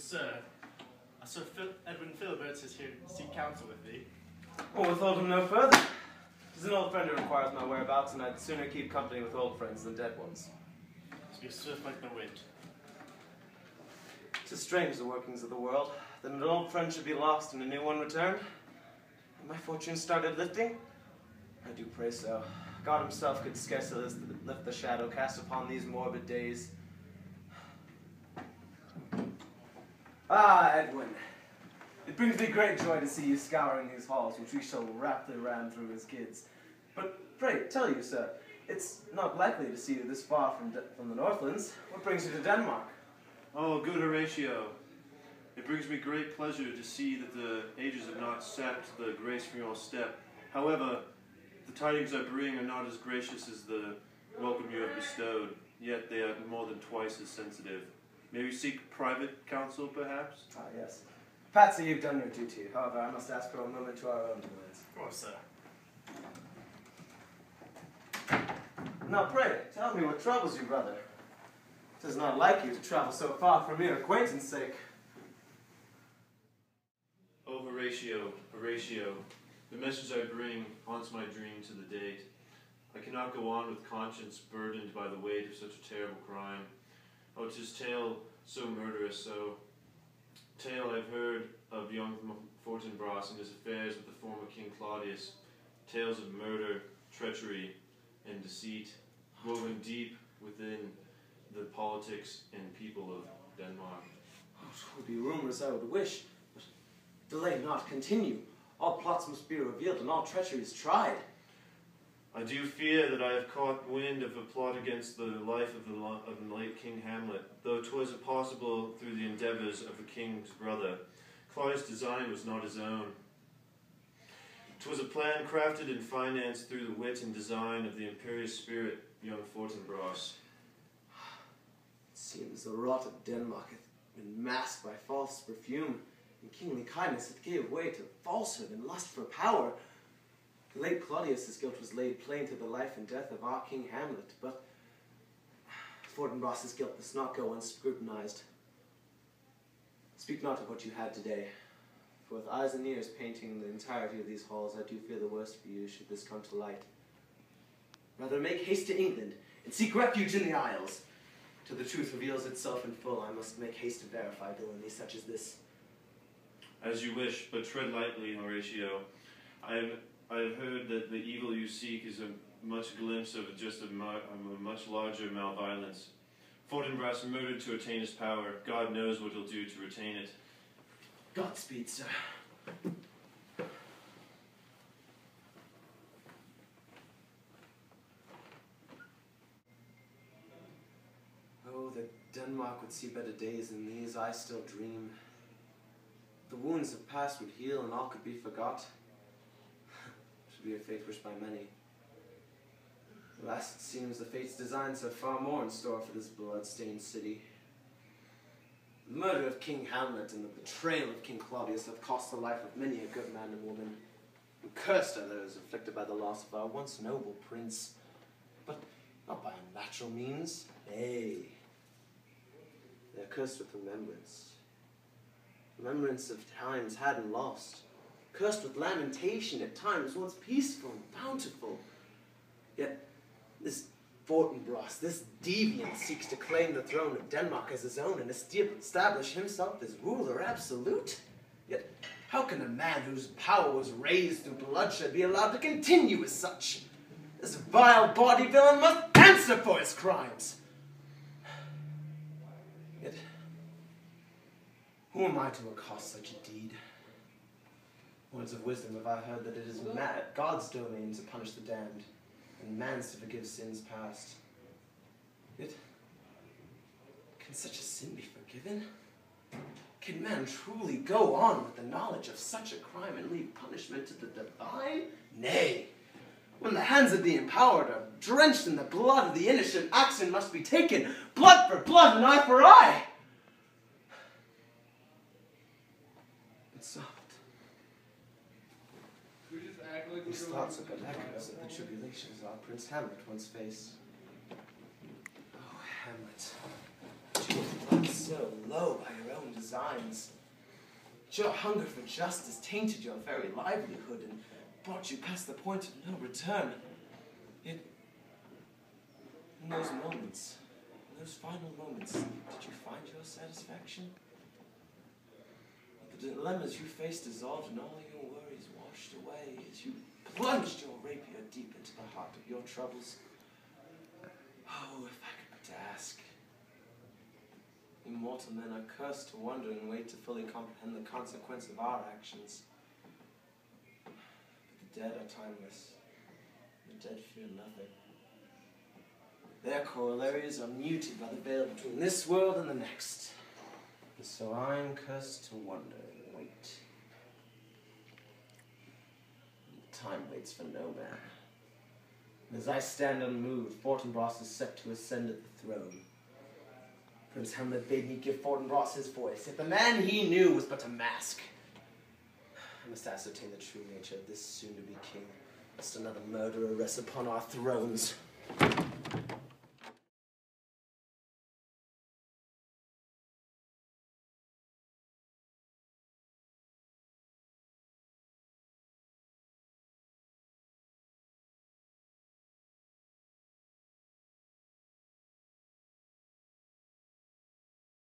sir, Sir Edwin Philibert is here to seek counsel with thee. Well, withhold him no further. He's an old friend who requires my whereabouts, and I'd sooner keep company with old friends than dead ones. Speak swift like the wind. 'Tis strange the workings of the world, that an old friend should be lost and a new one returned. And my fortune started lifting? I do pray so. God himself could scarcely lift the shadow cast upon these morbid days. Ah, Edwin. It brings me great joy to see you scouring these halls, which we shall rapidly ram through as kids. But pray, tell you, sir, it's not likely to see you this far from the Northlands. What brings you to Denmark? Oh, good Horatio. It brings me great pleasure to see that the ages have not sapped the grace from your step. However, the tidings I bring are not as gracious as the welcome you have bestowed, yet they are more than twice as sensitive. May we seek private counsel, perhaps? Ah, yes. Patsy, you've done your duty. However, I must ask for a moment to our own demands. Of course, sir. Now, pray, tell me what troubles you, brother. It is not like you to travel so far for mere acquaintance' sake. Oh, Horatio, Horatio, the message I bring haunts my dream to the date. I cannot go on with conscience burdened by the weight of such a terrible crime. Oh, 'tis tale so murderous, so tale I've heard of young Fortinbras and his affairs with the former King Claudius. Tales of murder, treachery, and deceit, woven deep within the politics and people of Denmark. Oh, 'twould be rumors I would wish, but delay not, continue. All plots must be revealed and all treacheries tried. I do fear that I have caught wind of a plot against the life of the late King Hamlet, though 'twas impossible through the endeavours of the king's brother. Claudius' design was not his own. 'Twas a plan crafted and financed through the wit and design of the imperious spirit, young Fortinbras. It seems the rot of Denmark hath been masked by false perfume, and kingly kindness hath gave way to falsehood and lust for power. The late Claudius' guilt was laid plain through the life and death of our King Hamlet, but Fortinbras' guilt must not go unscrutinized. Speak not of what you had today, for with eyes and ears painting the entirety of these halls, I do fear the worst for you should this come to light. Rather make haste to England, and seek refuge in the Isles. Till the truth reveals itself in full, I must make haste to verify villainy such as this. As you wish, but tread lightly, Horatio. I have heard that the evil you seek is a much glimpse of just a much larger malviolence. Fortinbras murdered to attain his power. God knows what he'll do to retain it. Godspeed, sir. Oh, that Denmark would see better days than these, I still dream. The wounds of past would heal and all could be forgot. Should be a fate wished by many. Alas, it seems the fates designed so far more in store for this blood-stained city. The murder of King Hamlet and the betrayal of King Claudius have cost the life of many a good man and woman. And cursed are those afflicted by the loss of our once noble prince, but not by unnatural means. Nay, they are cursed with remembrance. Remembrance of times had and lost. Cursed with lamentation at times once peaceful and bountiful. Yet this Fortinbras, this deviant, seeks to claim the throne of Denmark as his own and establish himself as ruler absolute. Yet how can a man whose power was raised through bloodshed be allowed to continue as such? This vile bawdy villain must answer for his crimes. Yet who am I to accost such a deed? Words of wisdom have I heard that it is God's domain to punish the damned, and man's to forgive sins past. Yet, can such a sin be forgiven? Can man truly go on with the knowledge of such a crime and leave punishment to the divine? Nay, when the hands of the empowered are drenched in the blood of the innocent, action must be taken, blood for blood and eye for eye. It's soft. These thoughts are but echoes of the tribulations our Prince Hamlet once faced. Oh, Hamlet, two of us. so low by your own designs. Your hunger for justice tainted your very livelihood and brought you past the point of no return. Yet, in those moments, in those final moments, did you find your satisfaction? The dilemmas you faced dissolved and all your worries washed away as you plunged your rapier deep into the heart of your troubles. Oh, if I could but ask. Immortal men are cursed to wonder and wait to fully comprehend the consequence of our actions. But the dead are timeless. The dead fear nothing. Their corollaries are muted by the veil between this world and the next. And so I'm cursed to wonder and wait. Time waits for no man. And as I stand unmoved, Fortinbras is set to ascend at the throne. Prince Hamlet bade me give Fortinbras his voice, yet the man he knew was but a mask. I must ascertain the true nature of this soon-to-be king, lest another murderer rest upon our thrones.